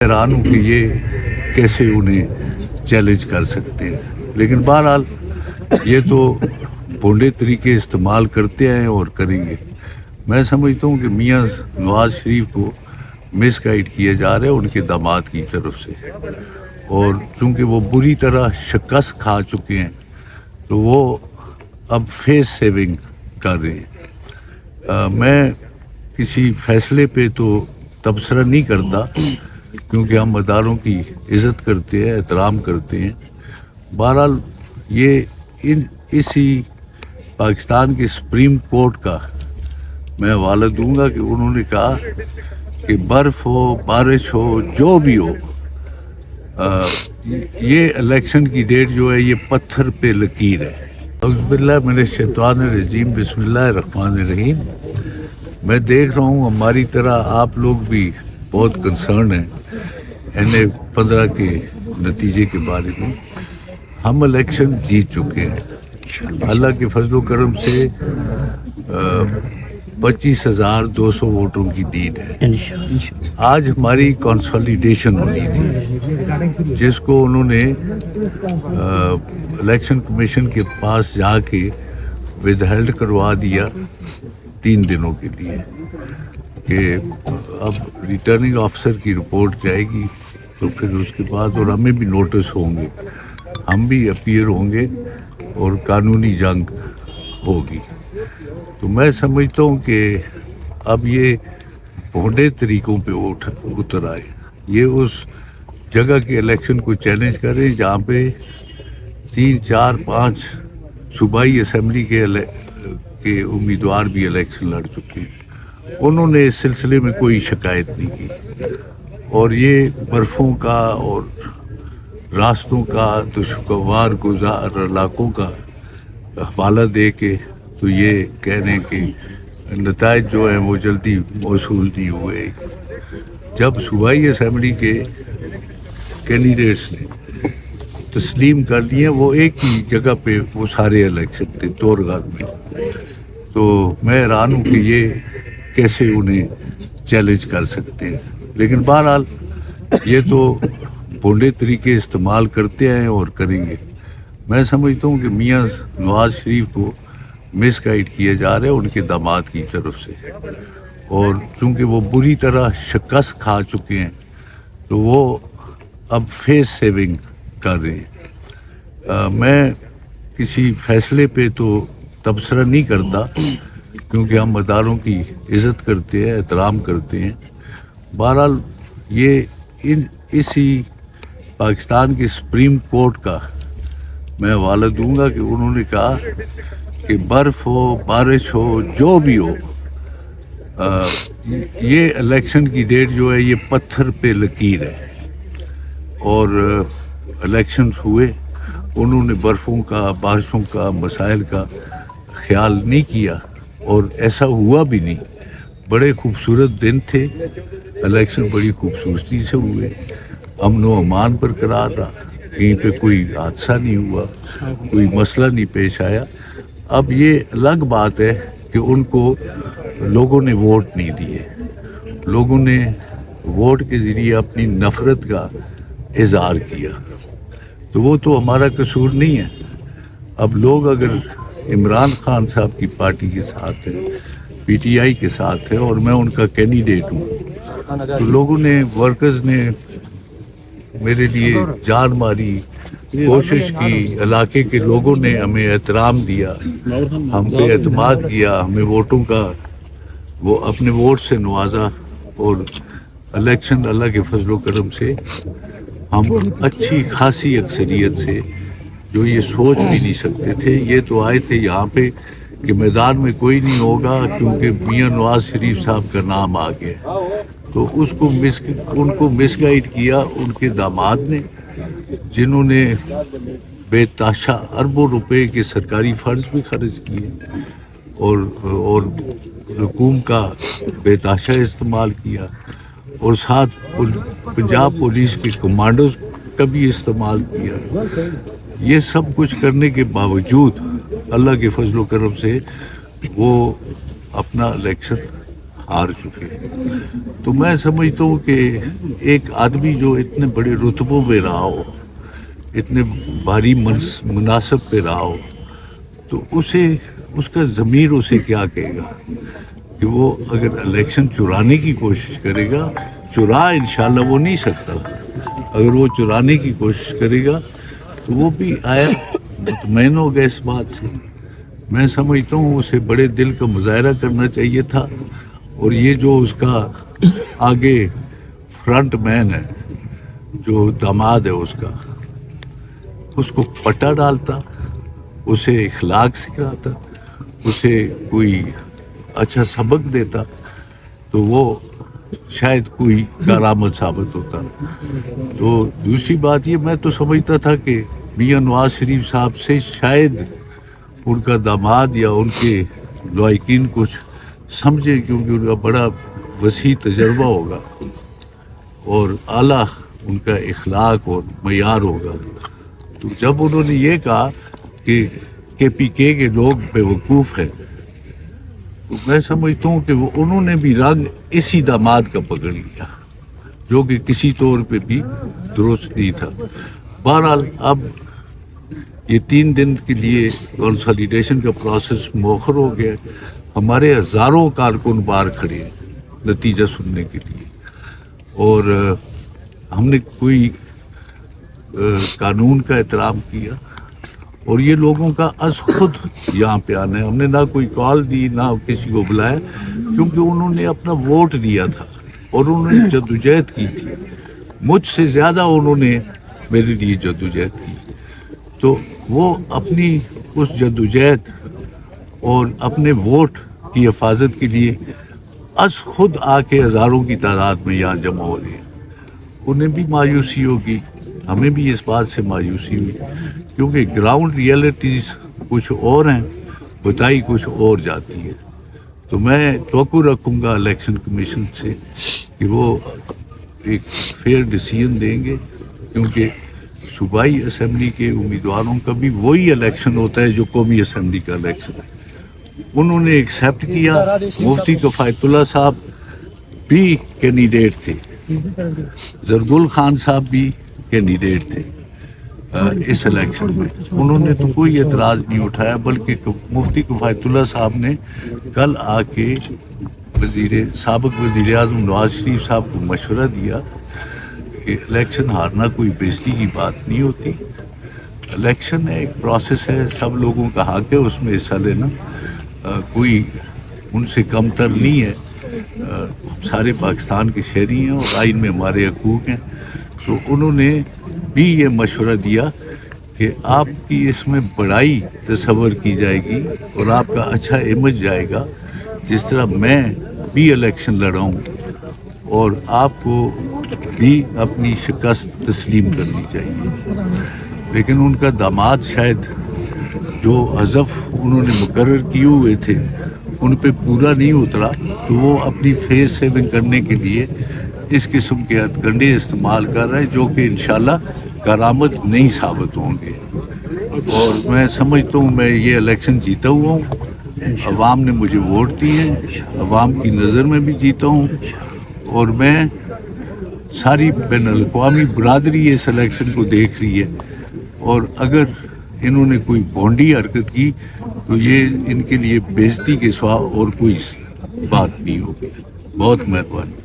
हैरान हूँ कि ये कैसे उन्हें चैलेंज कर सकते हैं, लेकिन बहरहाल ये तो भोंडे तरीके इस्तेमाल करते हैं और करेंगे। मैं समझता हूँ कि मियाँ नवाज शरीफ को मिसगाइड किया जा रहा है उनके दामाद की तरफ से, और चूँकि वो बुरी तरह शिकस्त खा चुके हैं तो वो अब फेस सेविंग कर रहे हैं। मैं किसी फैसले पे तो तबसरा नहीं करता क्योंकि हम अदारों की इज़्ज़त करते हैं, एहतराम करते हैं। बहरहाल ये इसी पाकिस्तान के सुप्रीम कोर्ट का मैं हवाला दूंगा कि उन्होंने कहा कि बर्फ़ हो, बारिश हो, जो भी हो, ये इलेक्शन की डेट जो है ये पत्थर पे लकीर है। अऊज़ुबिल्लाह मिनश शैतानिर रजीम, बिस्मिल्लाहिर्रहमानिर्रहीम। मैं देख रहा हूँ हमारी तरह आप लोग भी बहुत कंसर्न हैं NA-15 के नतीजे के बारे में। हम इलेक्शन जीत चुके हैं, अल्लाह के फजलो करम से 25,200 वोटों की लीड है। आज हमारी कंसोलिडेशन होनी थी जिसको उन्होंने इलेक्शन कमीशन के पास जाके विदहेल्ड करवा दिया 3 दिनों के लिए कि अब रिटर्निंग ऑफिसर की रिपोर्ट जाएगी तो फिर उसके बाद और हमें भी नोटिस होंगे, हम भी अपीयर होंगे और कानूनी जंग होगी। तो मैं समझता हूँ कि अब ये भोंडे तरीकों पे उतर आए, ये उस जगह के इलेक्शन को चैलेंज कर रहे हैं जहाँ पे 3, 4, 5 सूबाई असम्बली के उम्मीदवार भी इलेक्शन लड़ चुके हैं। उन्होंने इस सिलसिले में कोई शिकायत नहीं की, और ये बर्फ़ों का और रास्तों का दुश्वार गुजार इलाकों का हवाला दे के तो ये कह रहे हैं कि नताइज जो हैं वो जल्दी मौसूल नहीं हुए। जब सूबाई असम्बली के कैंडिडेट्स ने तस्लीम कर लिए, वो एक ही जगह पे वो सारे इलेक्शन थे तोरगार में, तो मैं हैरान हूँ कि ये कैसे उन्हें चैलेंज कर सकते हैं, लेकिन बहरहाल ये तो भोंडे तरीके इस्तेमाल करते हैं और करेंगे। मैं समझता हूँ कि मियाँ नवाज शरीफ को मिसगाइड किया जा रहा है उनके दामाद की तरफ से, और चूँकि वो बुरी तरह शिकस्त खा चुके हैं तो वो अब फेस सेविंग कर रहे हैं। मैं किसी फैसले पे तो तबसरा नहीं करता क्योंकि हम अदारों की इज़्ज़त करते हैं, एहतराम करते हैं। बहरहाल ये इसी पाकिस्तान के सुप्रीम कोर्ट का मैं हवाला दूंगा कि उन्होंने कहा कि बर्फ़ हो, बारिश हो, जो भी हो, ये इलेक्शन की डेट जो है ये पत्थर पे लकीर है। और इलेक्शंस हुए, उन्होंने बर्फ़ों का, बारिशों का, मसाइल का ख्याल नहीं किया और ऐसा हुआ भी नहीं। बड़े खूबसूरत दिन थे, इलेक्शन बड़ी खूबसूरती से हुए, अमन व अमान बरकरार रहा, कहीं पे कोई हादसा नहीं हुआ, कोई मसला नहीं पेश आया। अब ये अलग बात है कि उनको लोगों ने वोट नहीं दिए, लोगों ने वोट के ज़रिए अपनी नफ़रत का इज़हार किया, तो वो तो हमारा कसूर नहीं है। अब लोग अगर इमरान खान साहब की पार्टी के साथ है, PTI के साथ है और मैं उनका कैंडिडेट हूँ, तो लोगों ने, वर्कर्स ने मेरे लिए जान मारी, कोशिश की, इलाके के लोगों ने हमें एहतराम दिया, हम पे एतमाद किया, हमें वोटों का वो अपने वोट से नवाजा, और इलेक्शन अल्लाह के फजलो करम से हम अच्छी खासी अक्सरियत से, जो ये सोच भी नहीं सकते थे, ये तो आए थे यहाँ पे कि मैदान में कोई नहीं होगा क्योंकि मियाँ नवाज शरीफ साहब का नाम आ गया, तो उनको मिसगाइड किया उनके दामाद ने, जिन्होंने बेताशा अरबों रुपए के सरकारी फंड्स भी खर्च किए और हुकूम का बेताशा इस्तेमाल किया, और साथ पंजाब पुलिस के कमांडोज का भी इस्तेमाल किया। ये सब कुछ करने के बावजूद अल्लाह के फजलो करम से वो अपना इलेक्शन ہار چکے. تو میں سمجھتا ہوں کہ ایک آدمی جو اتنے بڑے رتبوں پہ رہا ہو, اتنے بھاری مناصب پہ رہا ہو, تو اسے اس کا ضمیر اسے کیا کہے گا کہ وہ اگر الیکشن چرانے کی کوشش کرے گا, چرا انشاءاللہ وہ نہیں سکتا, اگر وہ چرانے کی کوشش کرے گا تو وہ بھی آیا مطمئن ہوگا اس بات سے. میں سمجھتا ہوں اسے بڑے دل کا مظاہرہ کرنا چاہیے تھا, اور یہ جو اس کا آگے فرنٹ مین ہے, جو داماد ہے اس کا, اس کو پٹا ڈالتا, اسے اخلاق سکھاتا, اسے کوئی اچھا سبق دیتا, تو وہ شاید کوئی کارآمد ثابت ہوتا. تو دوسری بات یہ, میں تو سمجھتا تھا کہ میاں نواز شریف صاحب سے شاید ان کا داماد یا ان کے لائقین کچھ سمجھے, کیونکہ ان کا بڑا وسیع تجربہ ہوگا اور اعلیٰ ان کا اخلاق اور معیار ہوگا. تو جب انہوں نے یہ کہا کہ پی کے لوگ بیوقوف ہیں, تو میں سمجھتا ہوں کہ وہ انہوں نے بھی رنگ اسی داماد کا پکڑ لیا, جو کہ کسی طور پہ بھی درست نہیں تھا. بہرحال اب یہ 3 دن کے لیے کنسالیڈیشن کا پروسیس مؤخر ہو گیا. ہمارے ہزاروں کارکن باہر کھڑے ہیں نتیجہ سننے کے لیے, اور ہم نے کوئی قانون کا احترام کیا, اور یہ لوگوں کا از خود یہاں پہ آنا ہے. ہم نے نہ کوئی کال دی, نہ کسی کو بلایا, کیونکہ انہوں نے اپنا ووٹ دیا تھا اور انہوں نے جدوجہد کی تھی. مجھ سے زیادہ انہوں نے میرے لیے جدوجہد کی, تو وہ اپنی اس جدوجہد اور اپنے ووٹ کی حفاظت کے لیے از خود آ کے ہزاروں کی تعداد میں یہاں جمع ہو رہے ہیں. انہیں بھی مایوسی ہوگی, ہمیں بھی اس بات سے مایوسی ہوئی, کیونکہ گراؤنڈ ریئلٹیز کچھ اور ہیں, بتائی کچھ اور جاتی ہے. تو میں توقع رکھوں گا الیکشن کمیشن سے کہ وہ ایک فیئر ڈیسیژن دیں گے, کیونکہ صوبائی اسمبلی کے امیدواروں کا بھی وہی الیکشن ہوتا ہے جو قومی اسمبلی کا الیکشن ہے. انہوں نے ایکسیپٹ کیا. مفتی کفایت اللہ صاحب بھی کینڈیڈیٹ تھے, زرگل خان صاحب بھی کینڈیڈیٹ تھے اس الیکشن میں. انہوں نے تو کوئی اعتراض نہیں اٹھایا, بلکہ مفتی کفایت اللہ صاحب نے کل آ کے سابق وزیر اعظم نواز شریف صاحب کو مشورہ دیا کہ الیکشن ہارنا کوئی بےزتی کی بات نہیں ہوتی. الیکشن ایک پروسیس ہے, سب لوگوں کا حق ہے اس میں حصہ لینا, کوئی ان سے کم تر نہیں ہے. سارے پاکستان کے شہری ہیں اور آئین میں ہمارے حقوق ہیں. تو انہوں نے بھی یہ مشورہ دیا کہ آپ کی اس میں بڑائی تصور کی جائے گی اور آپ کا اچھا امیج جائے گا, جس طرح میں بھی الیکشن لڑا ہوں, اور آپ کو بھی اپنی شکست تسلیم کرنی چاہیے. لیکن ان کا داماد شاید جو ہدف انہوں نے مقرر کیے ہوئے تھے ان پہ پورا نہیں اترا, تو وہ اپنی فیس سیونگ کرنے کے لیے اس قسم کے ہتھ کنڈے استعمال کر رہے ہیں, جو کہ انشاءاللہ کارآمد نہیں ثابت ہوں گے. اور میں سمجھتا ہوں میں یہ الیکشن جیتا ہوا ہوں, عوام نے مجھے ووٹ دیے ہیں, عوام کی نظر میں بھی جیتا ہوں, اور میں ساری بین الاقوامی برادری اس الیکشن کو دیکھ رہی ہے, اور اگر انہوں نے کوئی بھونڈی حرکت کی تو یہ ان کے لیے بےزتی کے سوا اور کوئی بات نہیں ہوگی. بہت مہربانی.